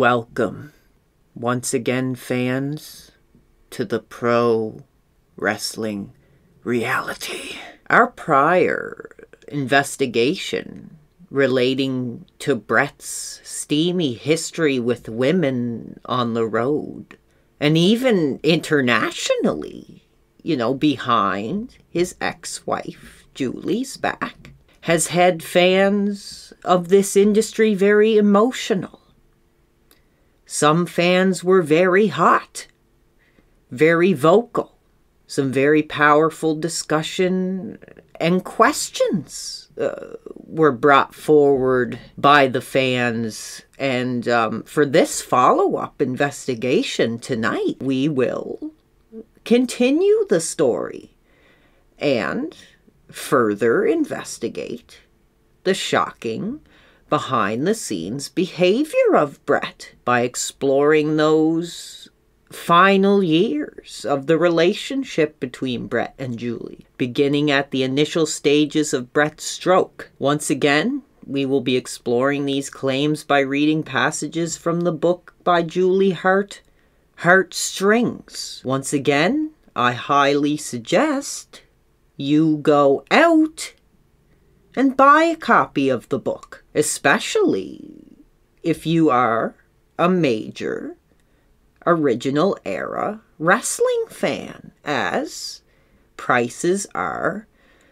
Welcome, once again, fans, to the pro wrestling reality. Our prior investigation relating to Bret's steamy history with women on the road, and even internationally, behind his ex-wife Julie's back, has had fans of this industry very emotional. Some fans were very hot, very vocal. Some very powerful discussion and questions were brought forward by the fans. And for this follow-up investigation tonight, we will continue the story and further investigate the shocking behind-the-scenes behavior of Bret by exploring those final years of the relationship between Bret and Julie, beginning at the initial stages of Bret's stroke. Once again, we will be exploring these claims by reading passages from the book by Julie Hart, Heartstrings. Once again, I highly suggest you go out and buy a copy of the book, especially if you are a major original era wrestling fan, as prices are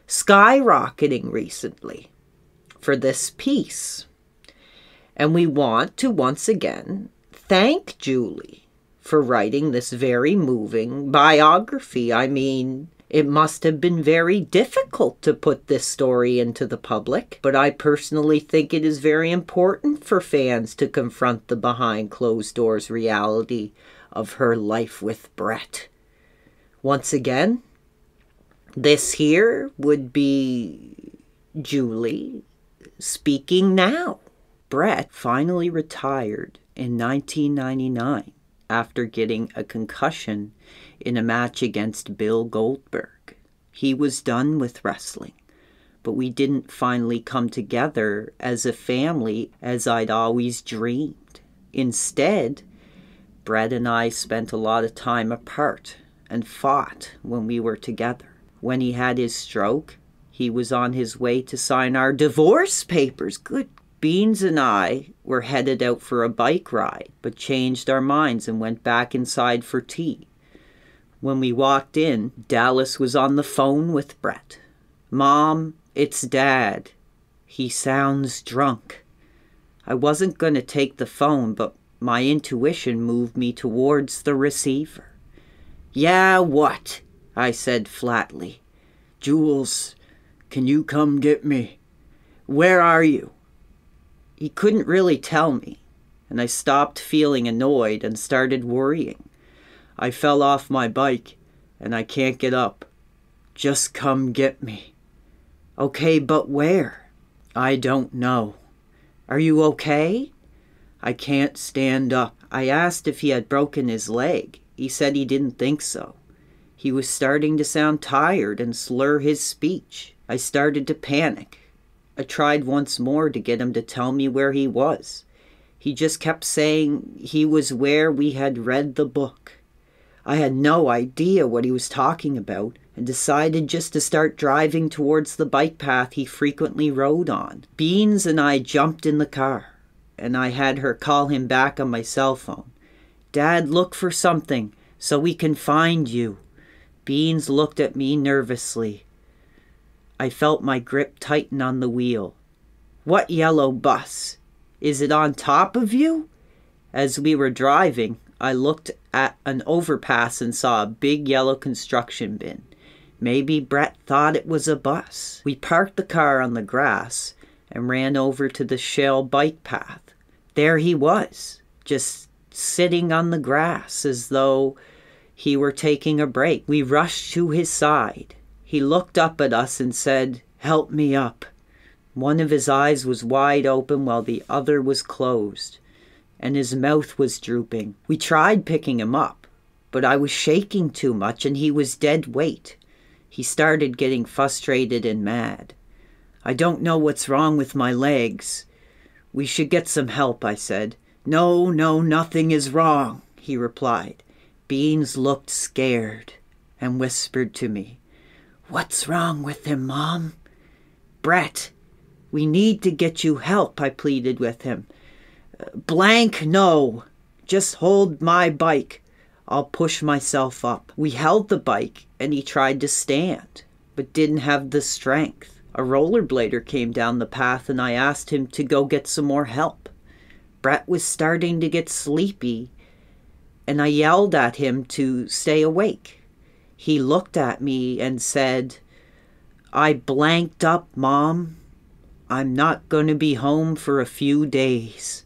skyrocketing recently for this piece. And we want to once again thank Julie for writing this very moving biography. I mean, it must have been very difficult to put this story into the public, but I personally think it is very important for fans to confront the behind closed doors reality of her life with Bret. Once again, this here would be Julie speaking now. Bret finally retired in 1999 after getting a concussion in a match against Bill Goldberg. He was done with wrestling, but we didn't finally come together as a family as I'd always dreamed. Instead, Bret and I spent a lot of time apart and fought when we were together. When he had his stroke, he was on his way to sign our divorce papers. Good. Beans and I were headed out for a bike ride, but changed our minds and went back inside for tea. When we walked in, Dallas was on the phone with Bret. "Mom, it's Dad. He sounds drunk." I wasn't going to take the phone, but my intuition moved me towards the receiver. "Yeah, what?" I said flatly. "Jules, can you come get me? Where are you?" He couldn't really tell me, and I stopped feeling annoyed and started worrying. "I fell off my bike, and I can't get up. Just come get me." "Okay, but where?" "I don't know." "Are you okay?" "I can't stand up." I asked if he had broken his leg. He said he didn't think so. He was starting to sound tired and slur his speech. I started to panic. I tried once more to get him to tell me where he was. He just kept saying he was where we had read the book. I had no idea what he was talking about and decided just to start driving towards the bike path he frequently rode on. Beans and I jumped in the car, and I had her call him back on my cell phone. "Dad, look for something so we can find you." Beans looked at me nervously. I felt my grip tighten on the wheel. "What yellow bus? Is it on top of you?" As we were driving, I looked at an overpass and saw a big yellow construction bin. Maybe Bret thought it was a bus. We parked the car on the grass and ran over to the shale bike path. There he was, just sitting on the grass as though he were taking a break. We rushed to his side. He looked up at us and said, "Help me up." One of his eyes was wide open while the other was closed, and his mouth was drooping. We tried picking him up, but I was shaking too much and he was dead weight. He started getting frustrated and mad. "I don't know what's wrong with my legs. We should get some help," I said. No, no, nothing is wrong, he replied. Beans looked scared and whispered to me, What's wrong with him, Mom? Brett, we need to get you help, I pleaded with him. Blank, no. Just hold my bike. I'll push myself up. We held the bike, and he tried to stand, but didn't have the strength. A rollerblader came down the path, and I asked him to go get some more help. Brett was starting to get sleepy, and I yelled at him to stay awake. He looked at me and said, I blanked up, Mom. I'm not going to be home for a few days.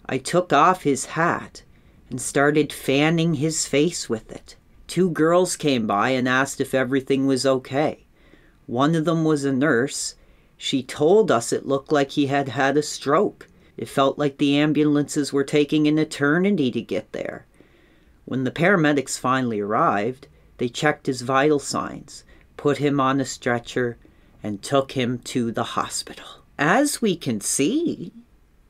I took off his hat and started fanning his face with it. 2 girls came by and asked if everything was okay. One of them was a nurse. She told us it looked like he had had a stroke. It felt like the ambulances were taking an eternity to get there. When the paramedics finally arrived, they checked his vital signs, put him on a stretcher, and took him to the hospital. As we can see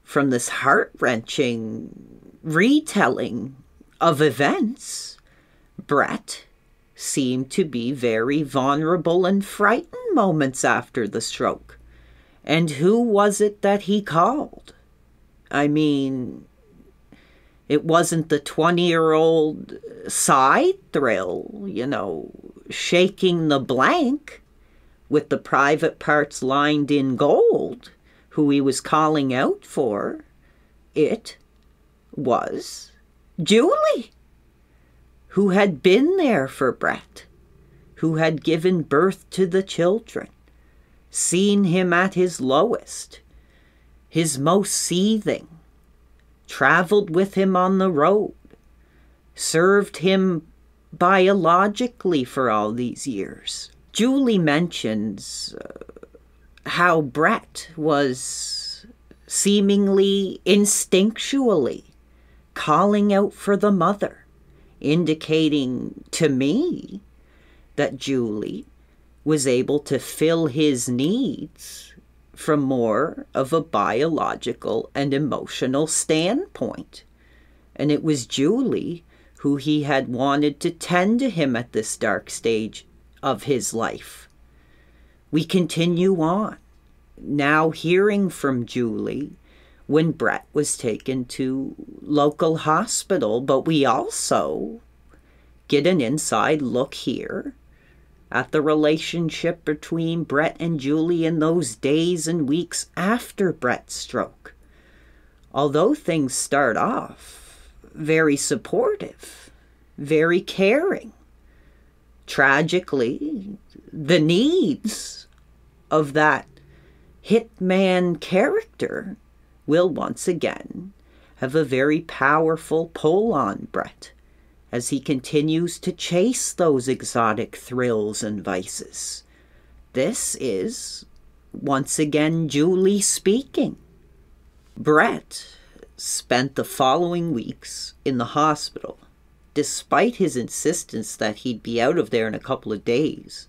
from this heart-wrenching retelling of events, Brett seemed to be very vulnerable and frightened moments after the stroke. And who was it that he called? I mean, it wasn't the 20-year-old side thrill, shaking the blank with the private parts lined in gold, who he was calling out for. It was Julie, who had been there for Brett, who had given birth to the children, seen him at his lowest, his most seething, traveled with him on the road, served him biologically for all these years. Julie mentions how Brett was seemingly instinctually calling out for the mother, indicating to me that Julie was able to fill his needs from more of a biological and emotional standpoint. And it was Julie who he had wanted to tend to him at this dark stage of his life. We continue on, now hearing from Julie when Brett was taken to local hospital, but we also get an inside look here at the relationship between Brett and Julie in those days and weeks after Brett's stroke. Although things start off very supportive, very caring, tragically, the needs of that hitman character will once again have a very powerful pull on Brett as he continues to chase those exotic thrills and vices. This is, once again, Julie speaking. Brett spent the following weeks in the hospital. Despite his insistence that he'd be out of there in a couple of days,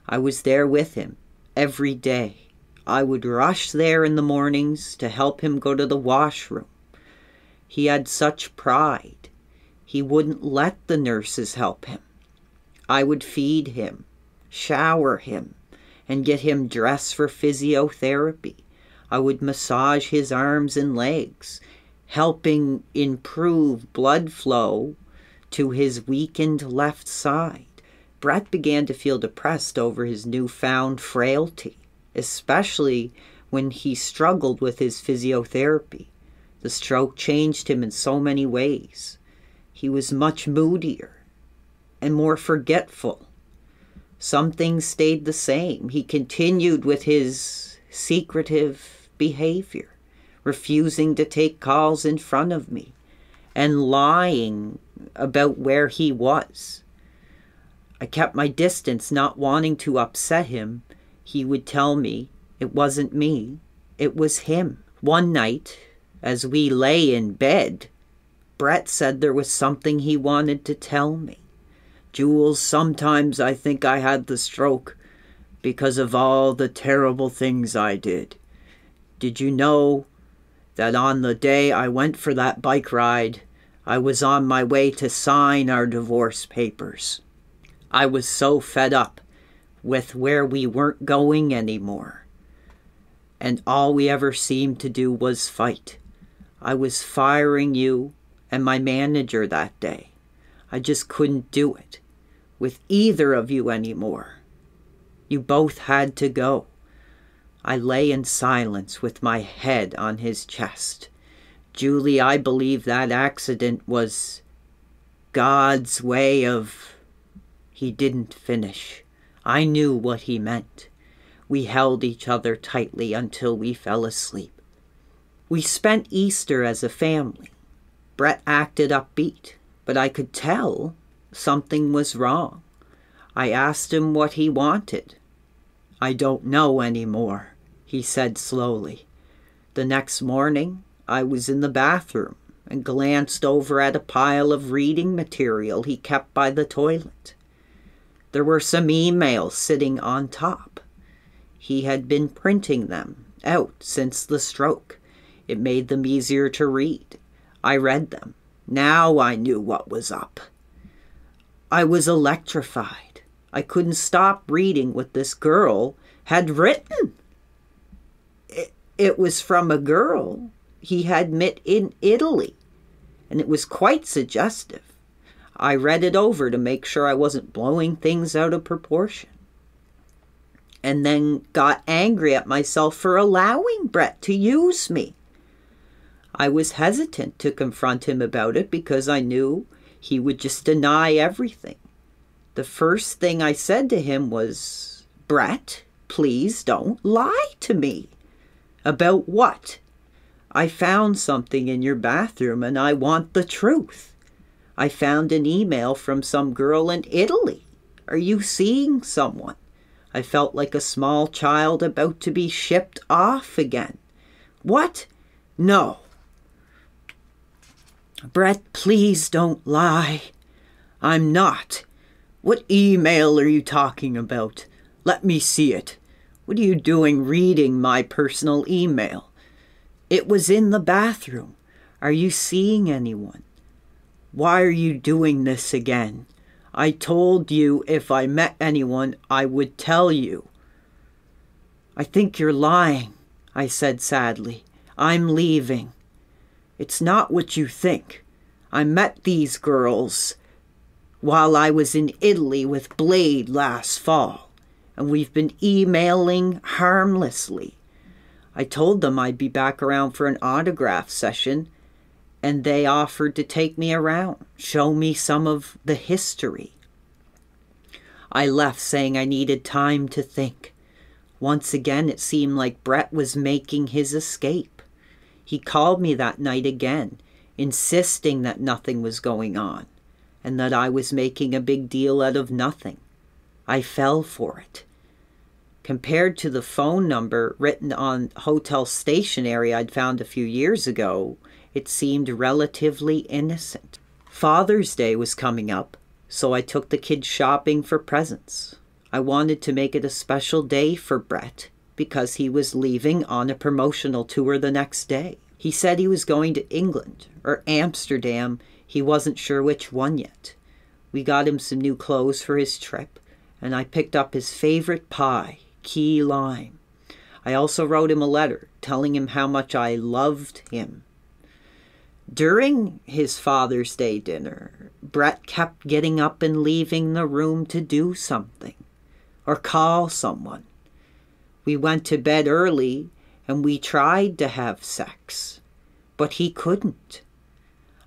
I was there with him every day. I would rush there in the mornings to help him go to the washroom. He had such pride. He wouldn't let the nurses help him. I would feed him, shower him, and get him dressed for physiotherapy. I would massage his arms and legs, helping improve blood flow to his weakened left side. Brett began to feel depressed over his newfound frailty, especially when he struggled with his physiotherapy. The stroke changed him in so many ways. He was much moodier and more forgetful. Some things stayed the same. He continued with his secretive behavior, refusing to take calls in front of me and lying about where he was. I kept my distance, not wanting to upset him. He would tell me it wasn't me, it was him. One night, as we lay in bed, Brett said there was something he wanted to tell me. Jules, sometimes I think I had the stroke because of all the terrible things I did. Did you know that on the day I went for that bike ride, I was on my way to sign our divorce papers. I was so fed up with where we weren't going anymore, and all we ever seemed to do was fight. I was firing you and my manager that day. I just couldn't do it with either of you anymore. You both had to go. I lay in silence with my head on his chest. Julie, I believe that accident was God's way of... He didn't finish. I knew what he meant. We held each other tightly until we fell asleep. We spent Easter as a family. Brett acted upbeat, but I could tell something was wrong. I asked him what he wanted. I don't know anymore, he said slowly. The next morning, I was in the bathroom and glanced over at a pile of reading material he kept by the toilet. There were some emails sitting on top. He had been printing them out since the stroke. It made them easier to read. I read them. Now I knew what was up. I was electrified. I couldn't stop reading what this girl had written. It was from a girl he had met in Italy, and it was quite suggestive. I read it over to make sure I wasn't blowing things out of proportion, and then got angry at myself for allowing Brett to use me. I was hesitant to confront him about it because I knew he would just deny everything. The first thing I said to him was, Brett, please don't lie to me. About what? I found something in your bathroom and I want the truth. I found an email from some girl in Italy. Are you seeing someone? I felt like a small child about to be shipped off again. What? No. Brett, please don't lie. I'm not. What email are you talking about? Let me see it. What are you doing reading my personal email? It was in the bathroom. Are you seeing anyone? Why are you doing this again? I told you if I met anyone, I would tell you. I think you're lying, I said sadly. I'm leaving. It's not what you think. I met these girls while I was in Italy with Blade last fall, and we've been emailing harmlessly. I told them I'd be back around for an autograph session, and they offered to take me around, show me some of the history. I left saying I needed time to think. Once again, it seemed like Brett was making his escape. He called me that night again, insisting that nothing was going on, and that I was making a big deal out of nothing. I fell for it. Compared to the phone number written on hotel stationery I'd found a few years ago, it seemed relatively innocent. Father's Day was coming up, so I took the kids shopping for presents. I wanted to make it a special day for Brett because he was leaving on a promotional tour the next day. He said he was going to England or Amsterdam. He wasn't sure which one yet. We got him some new clothes for his trip, and I picked up his favorite pie, key lime. I also wrote him a letter telling him how much I loved him. During his Father's Day dinner, Brett kept getting up and leaving the room to do something or call someone. We went to bed early and we tried to have sex, but he couldn't.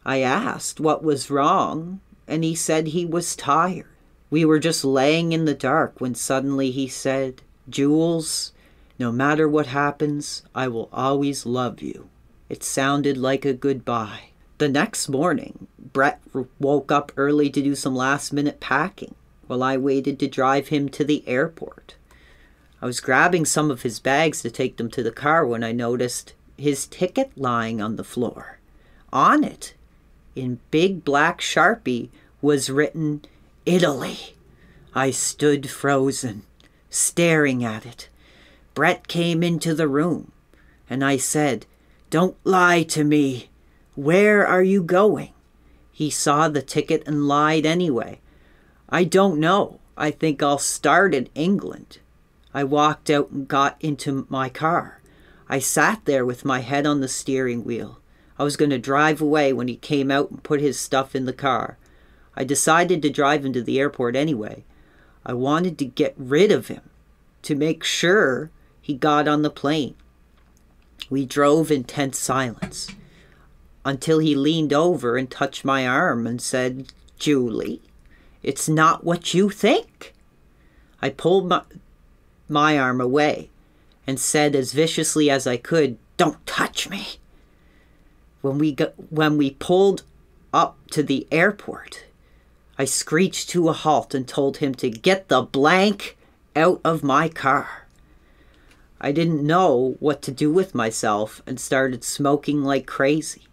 I asked what was wrong, and he said he was tired. We were just laying in the dark when suddenly he said, Jules, no matter what happens, I will always love you. It sounded like a goodbye. The next morning, Brett woke up early to do some last-minute packing while I waited to drive him to the airport. I was grabbing some of his bags to take them to the car when I noticed his ticket lying on the floor. On it, in big black Sharpie, was written, Italy. I stood frozen, staring at it. Brett came into the room, and I said, "Don't lie to me. Where are you going?" He saw the ticket and lied anyway. "I don't know. I think I'll start in England." I walked out and got into my car. I sat there with my head on the steering wheel. I was going to drive away when he came out and put his stuff in the car. I decided to drive him to the airport anyway. I wanted to get rid of him, to make sure he got on the plane. We drove in tense silence until he leaned over and touched my arm and said, "Julie, it's not what you think." I pulled my arm away and said as viciously as I could, "Don't touch me." When we pulled up to the airport, I screeched to a halt and told him to get the blank out of my car. I didn't know what to do with myself and started smoking like crazy.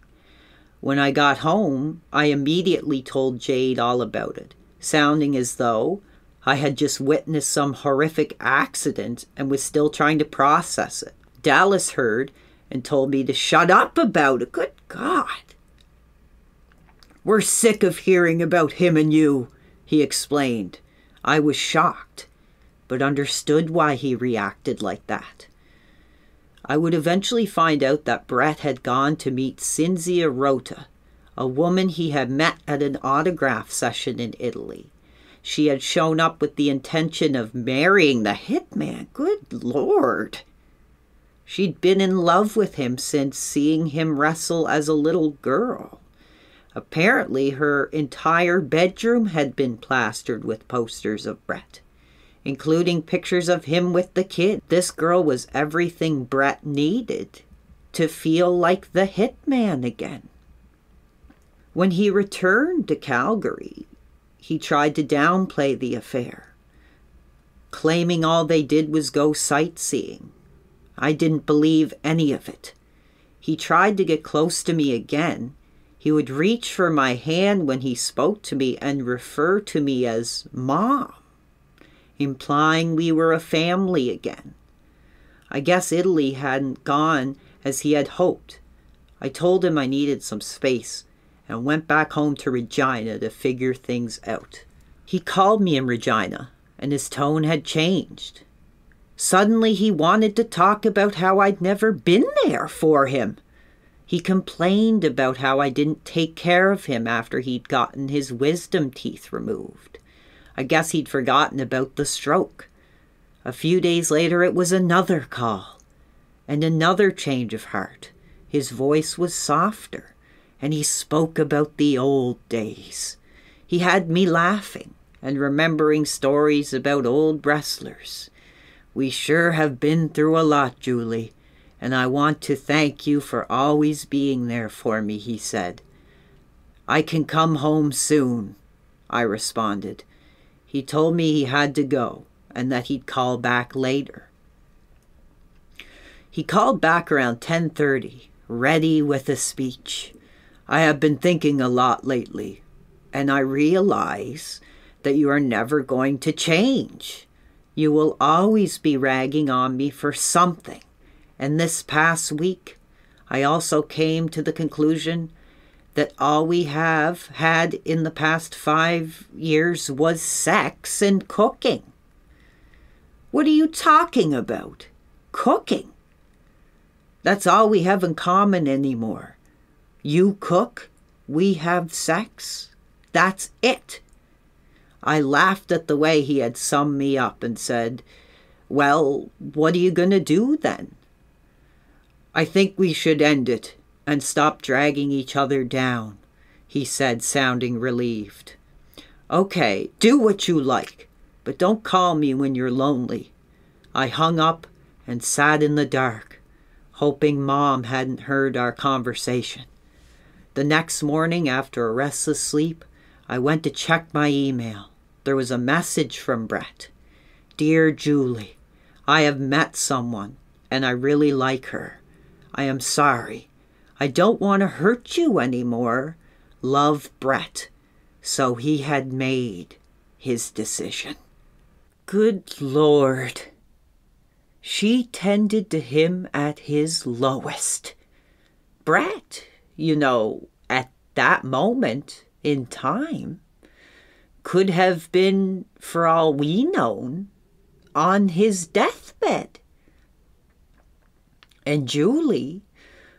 When I got home, I immediately told Jade all about it, sounding as though I had just witnessed some horrific accident and was still trying to process it. Dallas heard and told me to shut up about it. Good God. "We're sick of hearing about him and you," he explained. I was shocked, but understood why he reacted like that. I would eventually find out that Brett had gone to meet Cinzia Rota, a woman he had met at an autograph session in Italy. She had shown up with the intention of marrying the hitman. Good Lord. She'd been in love with him since seeing him wrestle as a little girl. Apparently, her entire bedroom had been plastered with posters of Brett, including pictures of him with the kid. This girl was everything Brett needed to feel like the hitman again. When he returned to Calgary, he tried to downplay the affair, claiming all they did was go sightseeing. I didn't believe any of it. He tried to get close to me again. He would reach for my hand when he spoke to me and refer to me as Mom, implying we were a family again. I guess Italy hadn't gone as he had hoped. I told him I needed some space and went back home to Regina to figure things out. He called me in Regina, and his tone had changed. Suddenly he wanted to talk about how I'd never been there for him. He complained about how I didn't take care of him after he'd gotten his wisdom teeth removed. I guess he'd forgotten about the stroke. A few days later it was another call, and another change of heart. His voice was softer, and he spoke about the old days. He had me laughing and remembering stories about old wrestlers. "We sure have been through a lot, Julie, and I want to thank you for always being there for me," he said. "I can come home soon," I responded. He told me he had to go and that he'd call back later. He called back around 10:30, ready with a speech. "I have been thinking a lot lately, and I realize that you are never going to change. You will always be ragging on me for something. And this past week, I also came to the conclusion that all we have had in the past 5 years was sex and cooking." "What are you talking about? Cooking? That's all we have in common anymore. You cook, we have sex. That's it." I laughed at the way he had summed me up and said, "Well, what are you going to do then?" "I think we should end it and stop dragging each other down," he said, sounding relieved. "Okay, do what you like, but don't call me when you're lonely." I hung up and sat in the dark, hoping Mom hadn't heard our conversation. The next morning, after a restless sleep, I went to check my email. There was a message from Brett. "Dear Julie, I have met someone, and I really like her. I am sorry. I don't want to hurt you anymore. Love, Brett." So he had made his decision. Good Lord. She tended to him at his lowest. Brett, at that moment in time, could have been, for all we know, on his deathbed. And Julie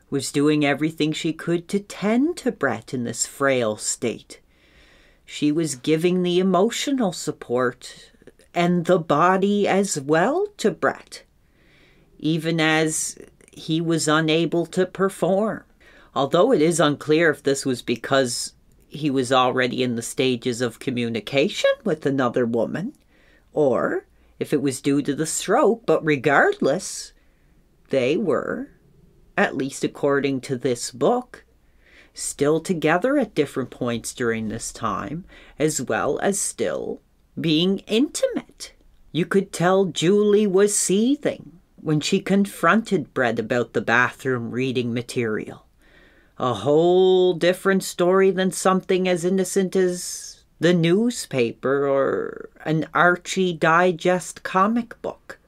was doing everything she could to tend to Brett in this frail state. She was giving the emotional support and the body as well to Brett, even as he was unable to perform. Although it is unclear if this was because he was already in the stages of communication with another woman, or if it was due to the stroke, but regardless, they were, at least according to this book, still together at different points during this time, as well as still being intimate. You could tell Julie was seething when she confronted Brett about the bathroom reading material. A whole different story than something as innocent as the newspaper or an Archie Digest comic book.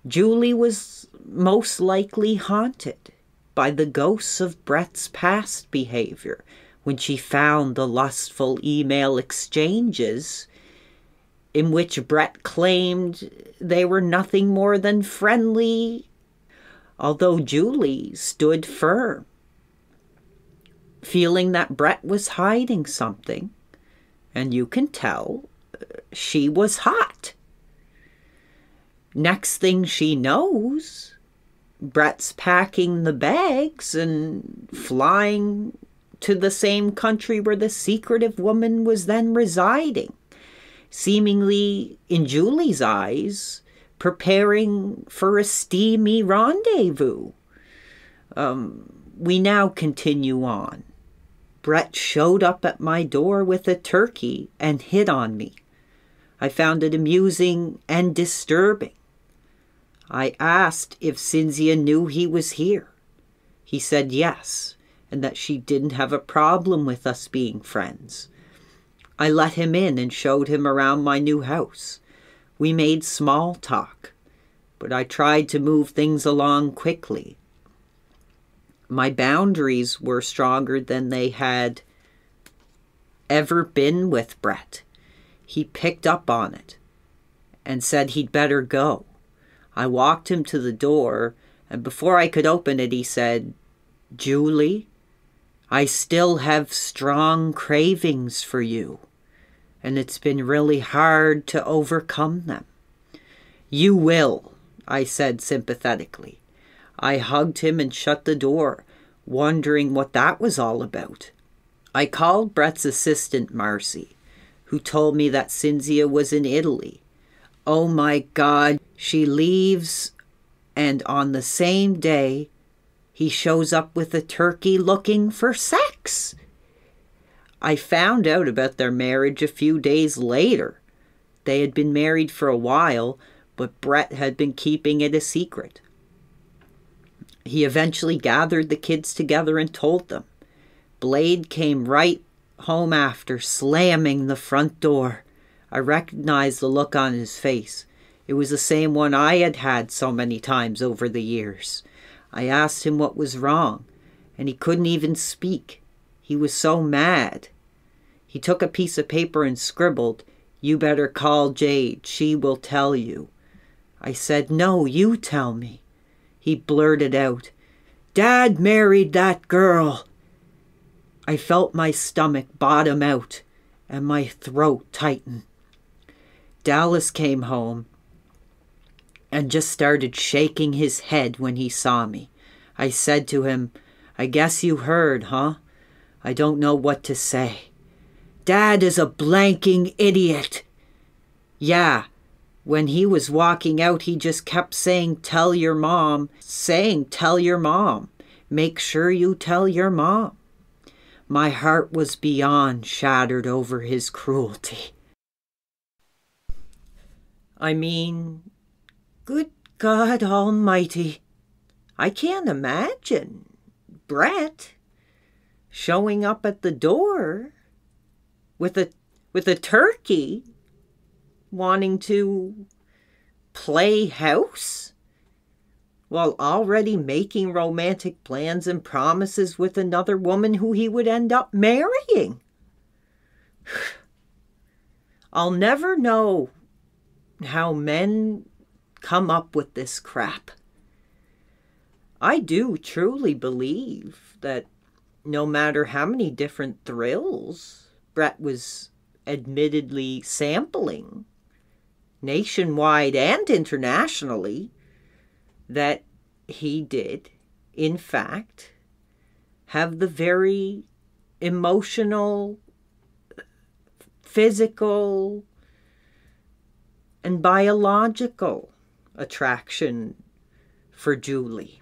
Julie was most likely haunted by the ghosts of Brett's past behavior when she found the lustful email exchanges in which Brett claimed they were nothing more than friendly, although Julie stood firm, feeling that Brett was hiding something, and you can tell she was hot. Next thing she knows, Brett's packing the bags and flying to the same country where the secretive woman was then residing, seemingly, in Julie's eyes, preparing for a steamy rendezvous. We now continue on. Brett showed up at my door with a turkey and hit on me. I found it amusing and disturbing. I asked if Cynthia knew he was here. He said yes, and that she didn't have a problem with us being friends. I let him in and showed him around my new house. We made small talk, but I tried to move things along quickly. My boundaries were stronger than they had ever been with Brett. He picked up on it and said he'd better go. I walked him to the door, and before I could open it, he said, "Julie, I still have strong cravings for you, and it's been really hard to overcome them." "You will," I said sympathetically. I hugged him and shut the door, wondering what that was all about. I called Brett's assistant, Marcy, who told me that Cynthia was in Italy. Oh my God, she leaves, and on the same day, he shows up with a turkey looking for sex. I found out about their marriage a few days later. They had been married for a while, but Brett had been keeping it a secret. He eventually gathered the kids together and told them. Blade came right home after, slamming the front door. I recognized the look on his face. It was the same one I had had so many times over the years. I asked him what was wrong, and he couldn't even speak. He was so mad. He took a piece of paper and scribbled, "You better call Jade. She will tell you." I said, "No, you tell me." He blurted out, "Dad married that girl." I felt my stomach bottom out and my throat tighten. Dallas came home and just started shaking his head when he saw me. I said to him, "I guess you heard, huh? I don't know what to say." "Dad is a blanking idiot." "Yeah, when he was walking out, he just kept saying, 'Tell your mom,' tell your mom. Make sure you tell your mom." My heart was beyond shattered over his cruelty. I mean, good God Almighty, I can't imagine Brett showing up at the door with a turkey wanting to play house while already making romantic plans and promises with another woman who he would end up marrying. I'll never know how men come up with this crap. I do truly believe that no matter how many different thrills Brett was admittedly sampling, nationwide and internationally, that he did, in fact, have the very emotional, physical, and biological attraction for Julie,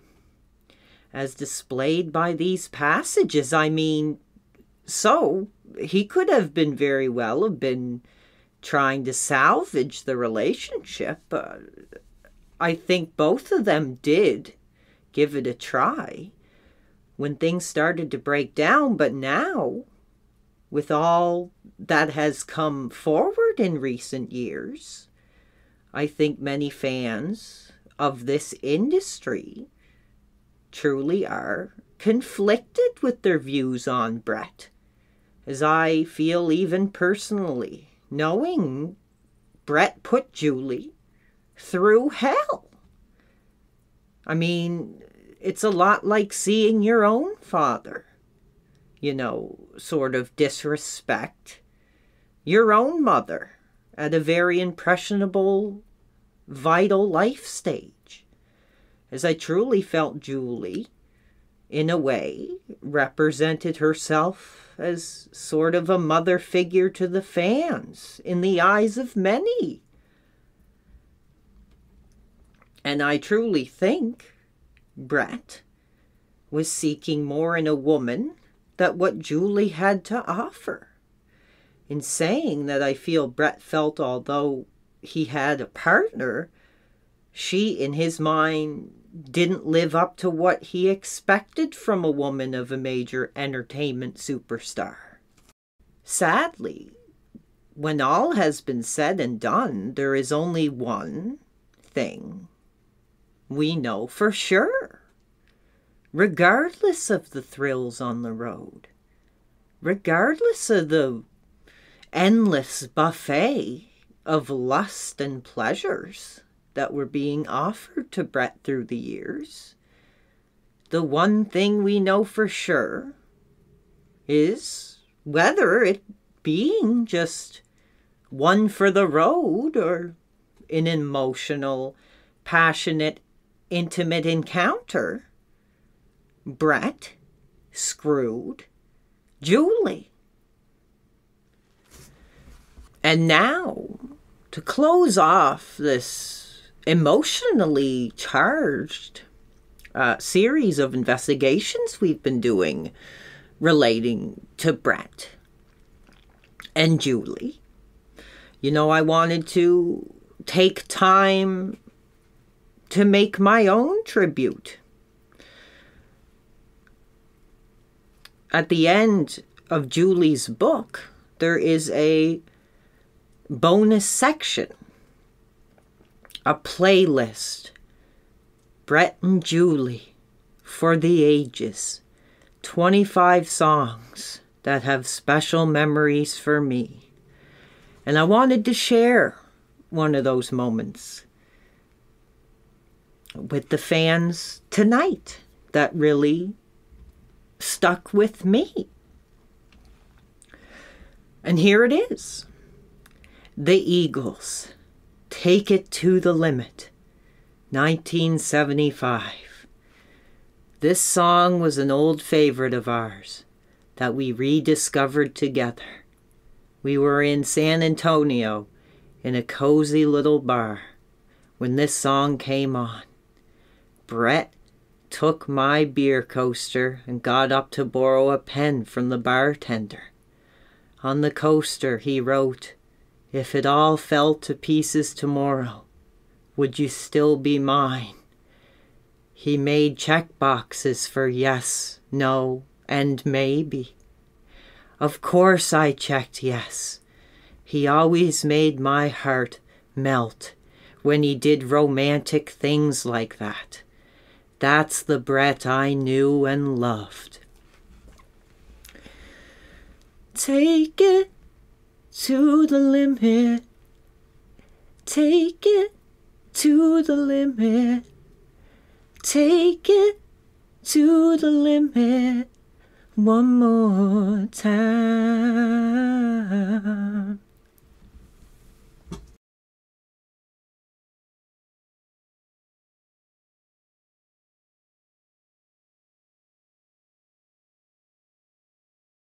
as displayed by these passages. I mean, so he could have been very well have been trying to salvage the relationship. I think both of them did give it a try when things started to break down. But now, with all that has come forward in recent years, I think many fans of this industry truly are conflicted with their views on Brett, as I feel even personally, knowing Brett put Julie through hell. I mean, it's a lot like seeing your own father, sort of disrespect your own mother at a very impressionable, vital life stage. As I truly felt Julie, in a way, represented herself as sort of a mother figure to the fans in the eyes of many. And I truly think Brett was seeking more in a woman than what Julie had to offer. In saying that, I feel Brett felt although he had a partner, she, in his mind, didn't live up to what he expected from a woman of a major entertainment superstar. Sadly, when all has been said and done, there is only one thing we know for sure. Regardless of the thrills on the road, regardless of the endless buffet of lust and pleasures that were being offered to Brett through the years, the one thing we know for sure is whether it being just one for the road or an emotional, passionate, intimate encounter, Brett screwed Julie. And now, to close off this emotionally charged series of investigations we've been doing relating to Brett and Julie, I wanted to take time to make my own tribute. At the end of Julie's book, there is a bonus section, a playlist, Brett and Julie for the ages, 25 songs that have special memories for me. And I wanted to share one of those moments with the fans tonight that really stuck with me. And here it is. The Eagles, Take It to the Limit, 1975. This song was an old favorite of ours that we rediscovered together. We were in San Antonio in a cozy little bar when this song came on. Brett took my beer coaster and got up to borrow a pen from the bartender. On the coaster he wrote, "If it all fell to pieces tomorrow, would you still be mine?" He made check boxes for yes, no, and maybe. Of course I checked yes. He always made my heart melt when he did romantic things like that. That's the Brett I knew and loved. Take it to the limit. Take it to the limit. Take it to the limit one more time.